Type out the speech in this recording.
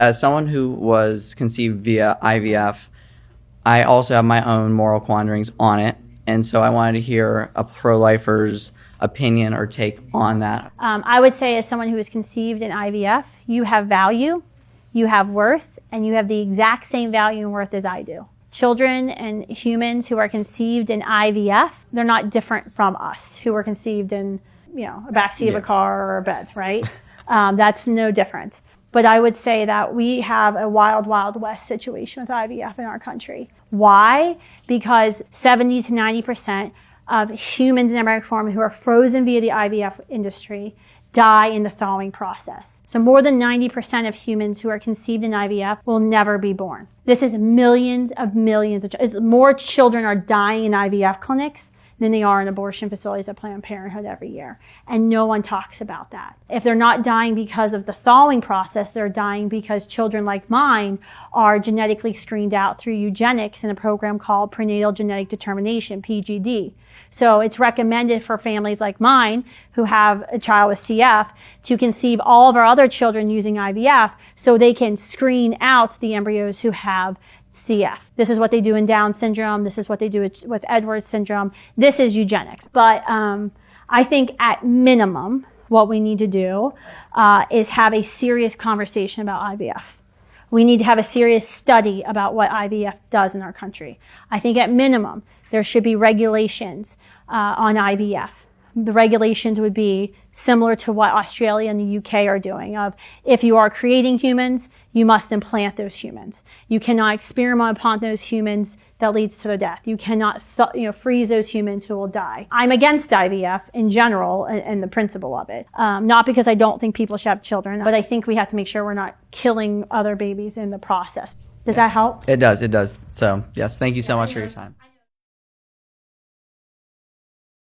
As someone who was conceived via IVF, I also have my own moral quandaries on it. And so I wanted to hear a pro-lifer's opinion or take on that. I would say as someone who was conceived in IVF, you have value, you have worth, and you have the exact same value and worth as I do. Children and humans who are conceived in IVF, they're not different from us who were conceived in, a backseat of a car or a bed, right? That's no different. But I would say that we have a wild, wild west situation with IVF in our country. Why? Because 70 to 90% of humans in embryonic form who are frozen via the IVF industry die in the thawing process. So more than 90% of humans who are conceived in IVF will never be born. This is millions of more children are dying in IVF clinics than they are in abortion facilities at Planned Parenthood every year. And no one talks about that. If they're not dying because of the thawing process, they're dying because children like mine are genetically screened out through eugenics in a program called prenatal genetic determination, PGD. So it's recommended for families like mine who have a child with CF to conceive all of our other children using IVF so they can screen out the embryos who have CF. This is what they do in Down syndrome. This is what they do with Edwards syndrome. This is eugenics. But I think at minimum, what we need to do is have a serious conversation about IVF. We need to have a serious study about what IVF does in our country. I think at minimum, there should be regulations on IVF. The regulations would be similar to what Australia and the UK are doing of if you are creating humans, you must implant those humans. You cannot experiment upon those humans that leads to their death. You cannot freeze those humans who will die. I'm against IVF in general and the principle of it. Not because I don't think people should have children, but I think we have to make sure we're not killing other babies in the process. Does that help? It does. So yes, thank you so much for your time.